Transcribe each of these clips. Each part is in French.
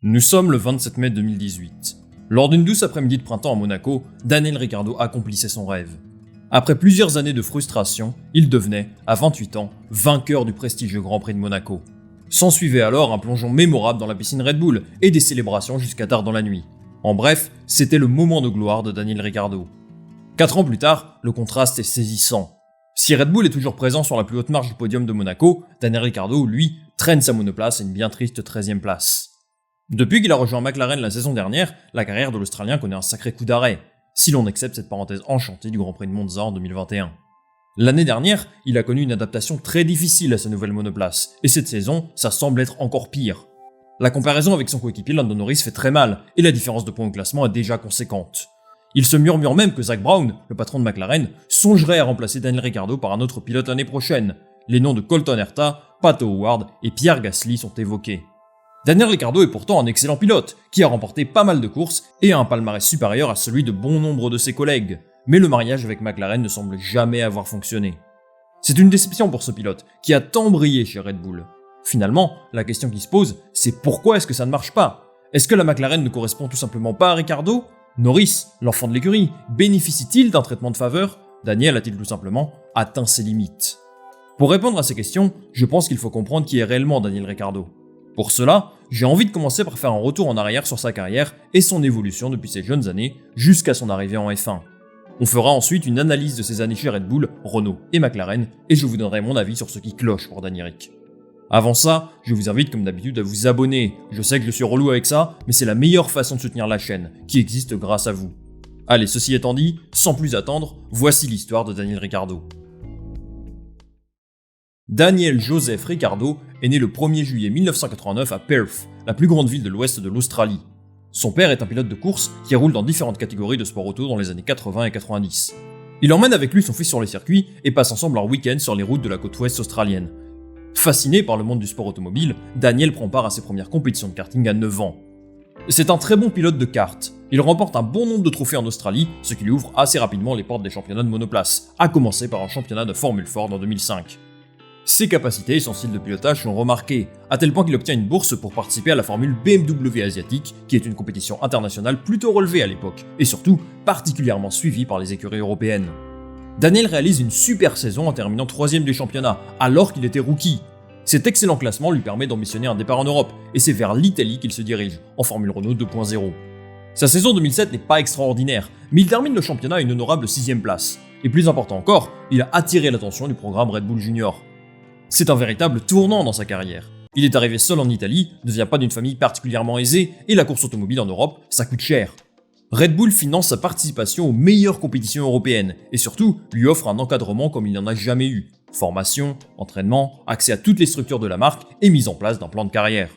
Nous sommes le 27 mai 2018. Lors d'une douce après-midi de printemps à Monaco, Daniel Ricciardo accomplissait son rêve. Après plusieurs années de frustration, il devenait, à 28 ans, vainqueur du prestigieux Grand Prix de Monaco. S'ensuivait alors un plongeon mémorable dans la piscine Red Bull et des célébrations jusqu'à tard dans la nuit. En bref, c'était le moment de gloire de Daniel Ricciardo. 4 ans plus tard, le contraste est saisissant. Si Red Bull est toujours présent sur la plus haute marche du podium de Monaco, Daniel Ricciardo, lui, traîne sa monoplace à une bien triste 13e place. Depuis qu'il a rejoint McLaren la saison dernière, la carrière de l'Australien connaît un sacré coup d'arrêt, si l'on accepte cette parenthèse enchantée du Grand Prix de Monza en 2021. L'année dernière, il a connu une adaptation très difficile à sa nouvelle monoplace, et cette saison, ça semble être encore pire. La comparaison avec son coéquipier Lando Norris fait très mal, et la différence de points au classement est déjà conséquente. Il se murmure même que Zak Brown, le patron de McLaren, songerait à remplacer Daniel Ricciardo par un autre pilote l'année prochaine. Les noms de Colton Herta, Pato Howard et Pierre Gasly sont évoqués. Daniel Ricciardo est pourtant un excellent pilote, qui a remporté pas mal de courses et a un palmarès supérieur à celui de bon nombre de ses collègues, mais le mariage avec McLaren ne semble jamais avoir fonctionné. C'est une déception pour ce pilote, qui a tant brillé chez Red Bull. Finalement, la question qui se pose, c'est pourquoi est-ce que ça ne marche pas? Est-ce que la McLaren ne correspond tout simplement pas à Ricciardo? Norris, l'enfant de l'écurie, bénéficie-t-il d'un traitement de faveur? Daniel a-t-il tout simplement atteint ses limites? Pour répondre à ces questions, je pense qu'il faut comprendre qui est réellement Daniel Ricciardo. Pour cela, j'ai envie de commencer par faire un retour en arrière sur sa carrière et son évolution depuis ses jeunes années jusqu'à son arrivée en F1. On fera ensuite une analyse de ses années chez Red Bull, Renault et McLaren et je vous donnerai mon avis sur ce qui cloche pour Daniel Ric. Avant ça, je vous invite comme d'habitude à vous abonner. Je sais que je suis relou avec ça, mais c'est la meilleure façon de soutenir la chaîne, qui existe grâce à vous. Allez, ceci étant dit, sans plus attendre, voici l'histoire de Daniel Ricciardo. Daniel Joseph Ricciardo est né le 1er juillet 1989 à Perth, la plus grande ville de l'ouest de l'Australie. Son père est un pilote de course qui roule dans différentes catégories de sport auto dans les années 80 et 90. Il emmène avec lui son fils sur les circuits et passe ensemble leur week-end sur les routes de la côte ouest australienne. Fasciné par le monde du sport automobile, Daniel prend part à ses premières compétitions de karting à 9 ans. C'est un très bon pilote de kart. Il remporte un bon nombre de trophées en Australie, ce qui lui ouvre assez rapidement les portes des championnats de monoplace, à commencer par un championnat de Formule Ford en 2005. Ses capacités et son style de pilotage sont remarqués, à tel point qu'il obtient une bourse pour participer à la Formule BMW asiatique, qui est une compétition internationale plutôt relevée à l'époque, et surtout particulièrement suivie par les écuries européennes. Daniel réalise une super saison en terminant 3ème du championnat, alors qu'il était rookie. Cet excellent classement lui permet d'ambitionner un départ en Europe, et c'est vers l'Italie qu'il se dirige, en Formule Renault 2.0. Sa saison 2007 n'est pas extraordinaire, mais il termine le championnat à une honorable 6ème place. Et plus important encore, il a attiré l'attention du programme Red Bull Junior. C'est un véritable tournant dans sa carrière. Il est arrivé seul en Italie, ne vient pas d'une famille particulièrement aisée, et la course automobile en Europe, ça coûte cher. Red Bull finance sa participation aux meilleures compétitions européennes, et surtout lui offre un encadrement comme il n'en a jamais eu. Formation, entraînement, accès à toutes les structures de la marque et mise en place d'un plan de carrière.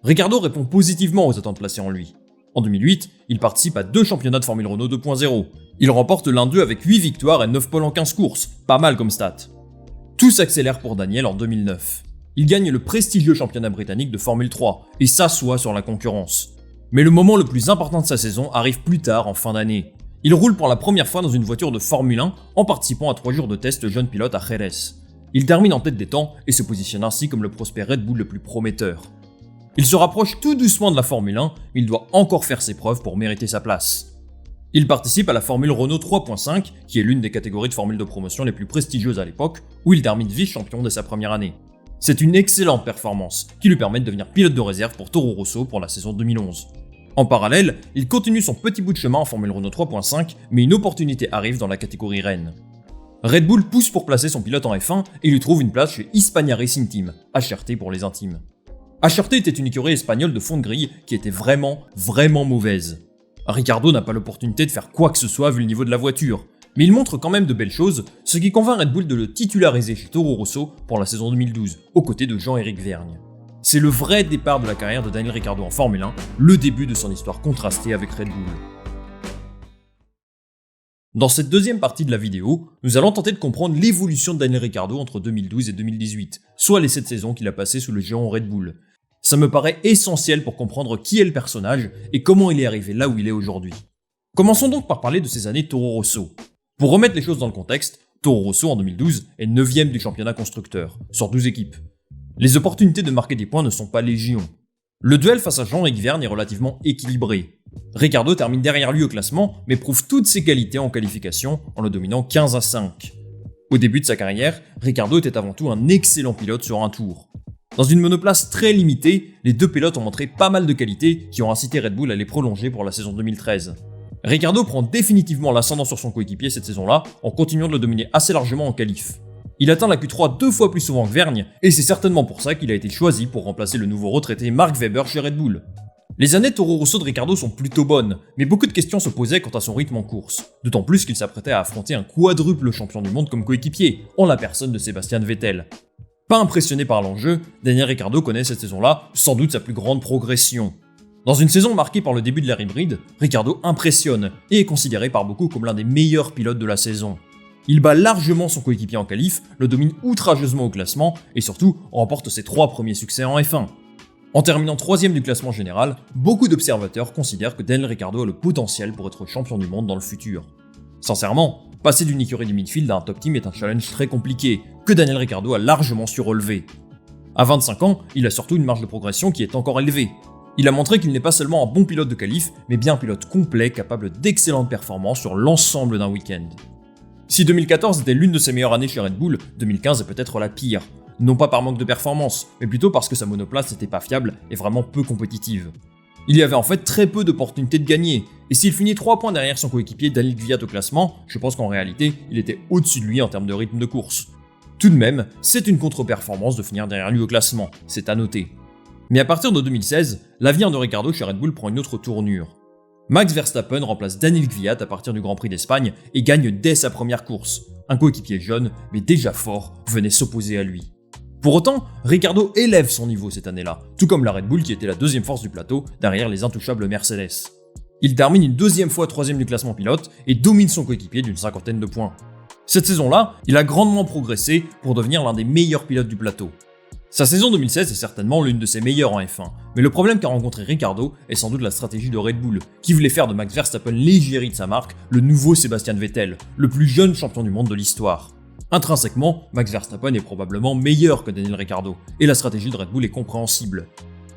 Ricciardo répond positivement aux attentes placées en lui. En 2008, il participe à 2 championnats de Formule Renault 2.0. Il remporte l'un d'eux avec 8 victoires et 9 pôles en 15 courses, pas mal comme stat. Tout s'accélère pour Daniel en 2009. Il gagne le prestigieux championnat britannique de Formule 3 et s'assoit sur la concurrence. Mais le moment le plus important de sa saison arrive plus tard en fin d'année. Il roule pour la première fois dans une voiture de Formule 1 en participant à 3 jours de test jeune pilote à Jerez. Il termine en tête des temps et se positionne ainsi comme le prospect Red Bull le plus prometteur. Il se rapproche tout doucement de la Formule 1, mais il doit encore faire ses preuves pour mériter sa place. Il participe à la Formule Renault 3.5, qui est l'une des catégories de formule de promotion les plus prestigieuses à l'époque, où il termine vice-champion dès sa première année. C'est une excellente performance, qui lui permet de devenir pilote de réserve pour Toro Rosso pour la saison 2011. En parallèle, il continue son petit bout de chemin en Formule Renault 3.5, mais une opportunité arrive dans la catégorie Rennes. Red Bull pousse pour placer son pilote en F1 et lui trouve une place chez Hispania Racing Team, HRT pour les intimes. HRT était une écurie espagnole de fond de grille qui était vraiment mauvaise. Ricciardo n'a pas l'opportunité de faire quoi que ce soit vu le niveau de la voiture, mais il montre quand même de belles choses, ce qui convainc Red Bull de le titulariser chez Toro Rosso pour la saison 2012, aux côtés de Jean-Éric Vergne. C'est le vrai départ de la carrière de Daniel Ricciardo en Formule 1, le début de son histoire contrastée avec Red Bull. Dans cette deuxième partie de la vidéo, nous allons tenter de comprendre l'évolution de Daniel Ricciardo entre 2012 et 2018, soit les 7 saisons qu'il a passées sous le géant Red Bull. Ça me paraît essentiel pour comprendre qui est le personnage et comment il est arrivé là où il est aujourd'hui. Commençons donc par parler de ses années Toro Rosso. Pour remettre les choses dans le contexte, Toro Rosso en 2012 est 9ème du championnat constructeur, sur 12 équipes. Les opportunités de marquer des points ne sont pas légion. Le duel face à Jean-Éric Vergne est relativement équilibré. Ricciardo termine derrière lui au classement, mais prouve toutes ses qualités en qualification en le dominant 15-5. Au début de sa carrière, Ricciardo était avant tout un excellent pilote sur un tour. Dans une monoplace très limitée, les deux pilotes ont montré pas mal de qualités qui ont incité Red Bull à les prolonger pour la saison 2013. Ricciardo prend définitivement l'ascendant sur son coéquipier cette saison-là en continuant de le dominer assez largement en qualif. Il atteint la Q3 2 fois plus souvent que Vergne, et c'est certainement pour ça qu'il a été choisi pour remplacer le nouveau retraité Mark Webber chez Red Bull. Les années Toro Rosso de Ricciardo sont plutôt bonnes, mais beaucoup de questions se posaient quant à son rythme en course, d'autant plus qu'il s'apprêtait à affronter un quadruple champion du monde comme coéquipier, en la personne de Sebastian Vettel. Pas impressionné par l'enjeu, Daniel Ricciardo connaît cette saison-là sans doute sa plus grande progression. Dans une saison marquée par le début de l'ère hybride, Ricciardo impressionne et est considéré par beaucoup comme l'un des meilleurs pilotes de la saison. Il bat largement son coéquipier en qualif, le domine outrageusement au classement et surtout remporte ses 3 premiers succès en F1. En terminant 3ème du classement général, beaucoup d'observateurs considèrent que Daniel Ricciardo a le potentiel pour être champion du monde dans le futur. Sincèrement, passer d'une écurie du midfield à un top team est un challenge très compliqué, que Daniel Ricciardo a largement su relever. À 25 ans, il a surtout une marge de progression qui est encore élevée. Il a montré qu'il n'est pas seulement un bon pilote de qualif, mais bien un pilote complet capable d'excellentes performances sur l'ensemble d'un week-end. Si 2014 était l'une de ses meilleures années chez Red Bull, 2015 est peut-être la pire. Non pas par manque de performance, mais plutôt parce que sa monoplace n'était pas fiable et vraiment peu compétitive. Il y avait en fait très peu d'opportunités de gagner, et s'il finit 3 points derrière son coéquipier Daniil Kvyat au classement, je pense qu'en réalité, il était au-dessus de lui en termes de rythme de course. Tout de même, c'est une contre-performance de finir derrière lui au classement, c'est à noter. Mais à partir de 2016, l'avenir de Ricciardo chez Red Bull prend une autre tournure. Max Verstappen remplace Daniil Kvyat à partir du Grand Prix d'Espagne et gagne dès sa première course. Un coéquipier jeune, mais déjà fort, venait s'opposer à lui. Pour autant, Ricciardo élève son niveau cette année-là, tout comme la Red Bull qui était la deuxième force du plateau derrière les intouchables Mercedes. Il termine une deuxième fois 3ème du classement pilote et domine son coéquipier d'une 50aine de points. Cette saison-là, il a grandement progressé pour devenir l'un des meilleurs pilotes du plateau. Sa saison 2016 est certainement l'une de ses meilleures en F1, mais le problème qu'a rencontré Ricciardo est sans doute la stratégie de Red Bull, qui voulait faire de Max Verstappen l'égérie de sa marque, le nouveau Sebastian Vettel, le plus jeune champion du monde de l'histoire. Intrinsèquement, Max Verstappen est probablement meilleur que Daniel Ricciardo, et la stratégie de Red Bull est compréhensible.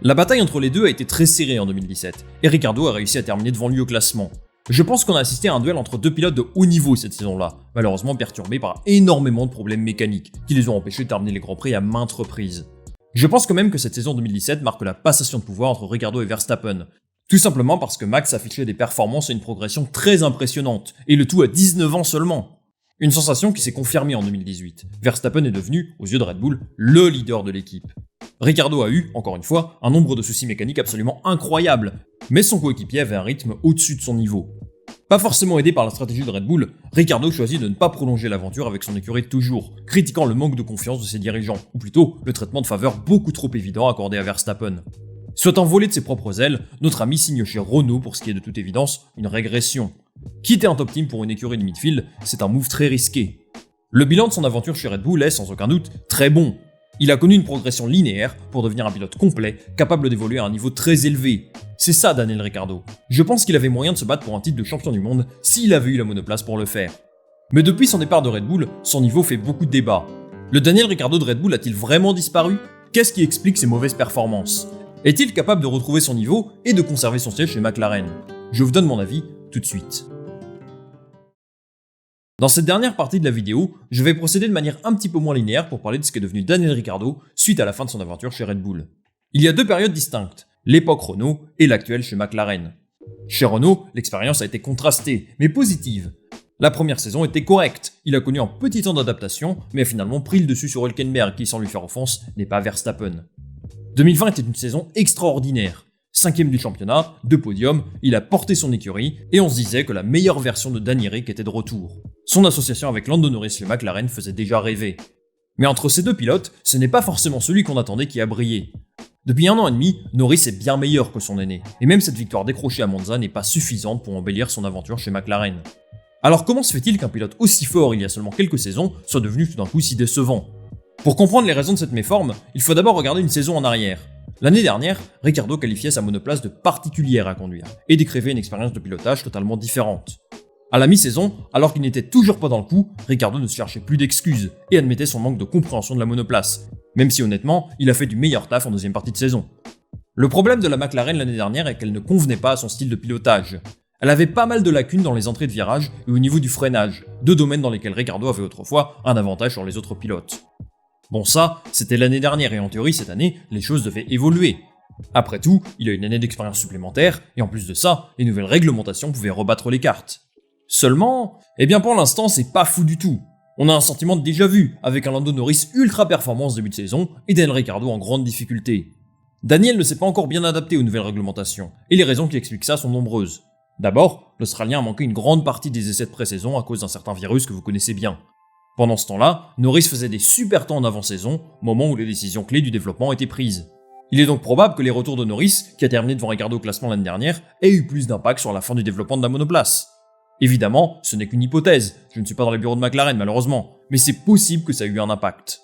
La bataille entre les deux a été très serrée en 2017, et Ricciardo a réussi à terminer devant lui au classement. Je pense qu'on a assisté à un duel entre deux pilotes de haut niveau cette saison-là, malheureusement perturbés par énormément de problèmes mécaniques, qui les ont empêchés de terminer les Grands Prix à maintes reprises. Je pense quand même que cette saison 2017 marque la passation de pouvoir entre Ricciardo et Verstappen, tout simplement parce que Max affichait des performances et une progression très impressionnantes, et le tout à 19 ans seulement. Une sensation qui s'est confirmée en 2018. Verstappen est devenu, aux yeux de Red Bull, le leader de l'équipe. Ricciardo a eu, encore une fois, un nombre de soucis mécaniques absolument incroyable, mais son coéquipier avait un rythme au-dessus de son niveau. Pas forcément aidé par la stratégie de Red Bull, Ricciardo choisit de ne pas prolonger l'aventure avec son écurie de toujours, critiquant le manque de confiance de ses dirigeants, ou plutôt le traitement de faveur beaucoup trop évident accordé à Verstappen. Souhaitant voler de ses propres ailes, notre ami signe chez Renault pour ce qui est de toute évidence une régression. Quitter un top team pour une écurie de midfield, c'est un move très risqué. Le bilan de son aventure chez Red Bull est sans aucun doute très bon. Il a connu une progression linéaire pour devenir un pilote complet, capable d'évoluer à un niveau très élevé. C'est ça Daniel Ricciardo. Je pense qu'il avait moyen de se battre pour un titre de champion du monde s'il avait eu la monoplace pour le faire. Mais depuis son départ de Red Bull, son niveau fait beaucoup de débats. Le Daniel Ricciardo de Red Bull a-t-il vraiment disparu? Qu'est-ce qui explique ses mauvaises performances? Est-il capable de retrouver son niveau et de conserver son siège chez McLaren? Je vous donne mon avis tout de suite. Dans cette dernière partie de la vidéo, je vais procéder de manière un petit peu moins linéaire pour parler de ce qu'est devenu Daniel Ricciardo suite à la fin de son aventure chez Red Bull. Il y a deux périodes distinctes, l'époque Renault et l'actuelle chez McLaren. Chez Renault, l'expérience a été contrastée, mais positive. La première saison était correcte, il a connu un petit temps d'adaptation, mais a finalement pris le dessus sur Hülkenberg qui, sans lui faire offense, n'est pas Verstappen. 2020 était une saison extraordinaire. 5ème du championnat, 2 podiums, il a porté son écurie, et on se disait que la meilleure version de Danny Ric était de retour. Son association avec Lando Norris chez McLaren faisait déjà rêver. Mais entre ces deux pilotes, ce n'est pas forcément celui qu'on attendait qui a brillé. Depuis 1 an et demi, Norris est bien meilleur que son aîné, et même cette victoire décrochée à Monza n'est pas suffisante pour embellir son aventure chez McLaren. Alors comment se fait-il qu'un pilote aussi fort il y a seulement quelques saisons soit devenu tout d'un coup si décevant? Pour comprendre les raisons de cette méforme, il faut d'abord regarder une saison en arrière. L'année dernière, Ricciardo qualifiait sa monoplace de particulière à conduire, et décrivait une expérience de pilotage totalement différente. À la mi-saison, alors qu'il n'était toujours pas dans le coup, Ricciardo ne se cherchait plus d'excuses, et admettait son manque de compréhension de la monoplace, même si honnêtement, il a fait du meilleur taf en deuxième partie de saison. Le problème de la McLaren l'année dernière est qu'elle ne convenait pas à son style de pilotage. Elle avait pas mal de lacunes dans les entrées de virage et au niveau du freinage, deux domaines dans lesquels Ricciardo avait autrefois un avantage sur les autres pilotes. Bon ça, c'était l'année dernière et en théorie cette année, les choses devaient évoluer. Après tout, il a une année d'expérience supplémentaire et en plus de ça, les nouvelles réglementations pouvaient rebattre les cartes. Seulement, pour l'instant c'est pas fou du tout. On a un sentiment de déjà vu, avec un Lando Norris ultra performant en ce début de saison et Daniel Ricciardo en grande difficulté. Daniel ne s'est pas encore bien adapté aux nouvelles réglementations, et les raisons qui expliquent ça sont nombreuses. D'abord, l'Australien a manqué une grande partie des essais de pré-saison à cause d'un certain virus que vous connaissez bien. Pendant ce temps-là, Norris faisait des super temps en avant-saison, moment où les décisions clés du développement étaient prises. Il est donc probable que les retours de Norris, qui a terminé devant Ricciardo au classement l'année dernière, aient eu plus d'impact sur la fin du développement de la monoplace. Évidemment, ce n'est qu'une hypothèse, je ne suis pas dans les bureaux de McLaren malheureusement, mais c'est possible que ça ait eu un impact.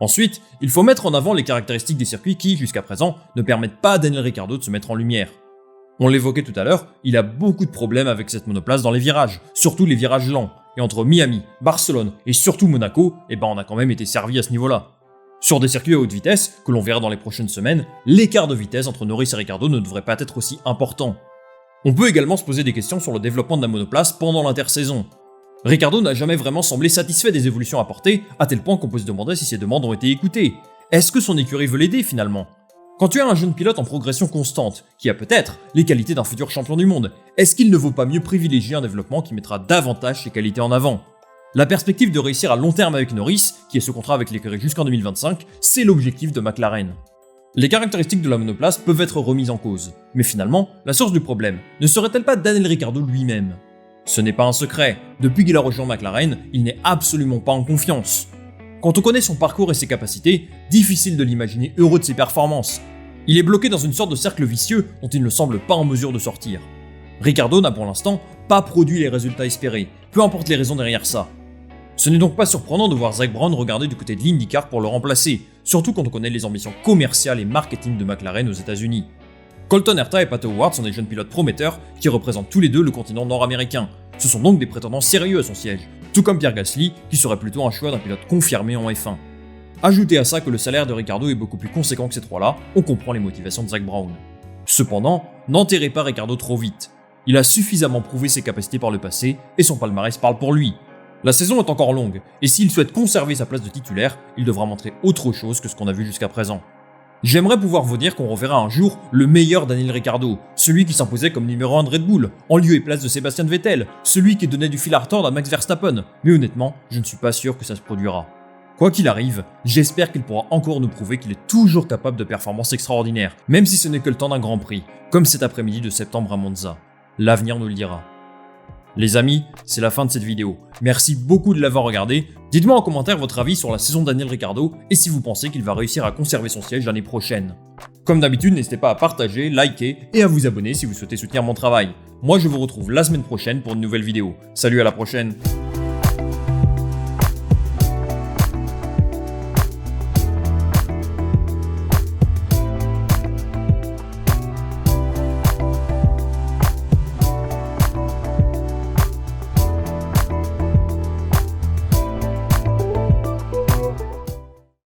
Ensuite, il faut mettre en avant les caractéristiques des circuits qui, jusqu'à présent, ne permettent pas à Daniel Ricciardo de se mettre en lumière. On l'évoquait tout à l'heure, il a beaucoup de problèmes avec cette monoplace dans les virages, surtout les virages lents, et entre Miami, Barcelone et surtout Monaco, on a quand même été servi à ce niveau-là. Sur des circuits à haute vitesse, que l'on verra dans les prochaines semaines, l'écart de vitesse entre Norris et Ricciardo ne devrait pas être aussi important. On peut également se poser des questions sur le développement de la monoplace pendant l'intersaison. Ricciardo n'a jamais vraiment semblé satisfait des évolutions apportées, à tel point qu'on peut se demander si ces demandes ont été écoutées. Est-ce que son écurie veut l'aider finalement ? Quand tu as un jeune pilote en progression constante, qui a peut-être les qualités d'un futur champion du monde, est-ce qu'il ne vaut pas mieux privilégier un développement qui mettra davantage ses qualités en avant ? La perspective de réussir à long terme avec Norris, qui est ce contrat avec l'écurie jusqu'en 2025, c'est l'objectif de McLaren. Les caractéristiques de la monoplace peuvent être remises en cause, mais finalement, la source du problème ne serait-elle pas Daniel Ricciardo lui-même ? Ce n'est pas un secret, depuis qu'il a rejoint McLaren, il n'est absolument pas en confiance. Quand on connaît son parcours et ses capacités, difficile de l'imaginer heureux de ses performances. Il est bloqué dans une sorte de cercle vicieux dont il ne semble pas en mesure de sortir. Ricciardo n'a pour l'instant pas produit les résultats espérés, peu importe les raisons derrière ça. Ce n'est donc pas surprenant de voir Zak Brown regarder du côté de l'IndyCar pour le remplacer, surtout quand on connaît les ambitions commerciales et marketing de McLaren aux États-Unis. Colton Herta et Pato O'Ward sont des jeunes pilotes prometteurs qui représentent tous les deux le continent nord-américain. Ce sont donc des prétendants sérieux à son siège, tout comme Pierre Gasly, qui serait plutôt un choix d'un pilote confirmé en F1. Ajoutez à ça que le salaire de Ricciardo est beaucoup plus conséquent que ces trois-là, on comprend les motivations de Zak Brown. Cependant, n'enterrez pas Ricciardo trop vite. Il a suffisamment prouvé ses capacités par le passé, et son palmarès parle pour lui. La saison est encore longue, et s'il souhaite conserver sa place de titulaire, il devra montrer autre chose que ce qu'on a vu jusqu'à présent. J'aimerais pouvoir vous dire qu'on reverra un jour le meilleur Daniel Ricciardo, celui qui s'imposait comme numéro 1 de Red Bull, en lieu et place de Sébastien Vettel, celui qui donnait du fil à retordre à Max Verstappen, mais honnêtement, je ne suis pas sûr que ça se produira. Quoi qu'il arrive, j'espère qu'il pourra encore nous prouver qu'il est toujours capable de performances extraordinaires, même si ce n'est que le temps d'un Grand Prix, comme cet après-midi de septembre à Monza. L'avenir nous le dira. Les amis, c'est la fin de cette vidéo. Merci beaucoup de l'avoir regardé. Dites-moi en commentaire votre avis sur la saison de Daniel Ricciardo et si vous pensez qu'il va réussir à conserver son siège l'année prochaine. Comme d'habitude, n'hésitez pas à partager, liker et à vous abonner si vous souhaitez soutenir mon travail. Moi, je vous retrouve la semaine prochaine pour une nouvelle vidéo. Salut, à la prochaine.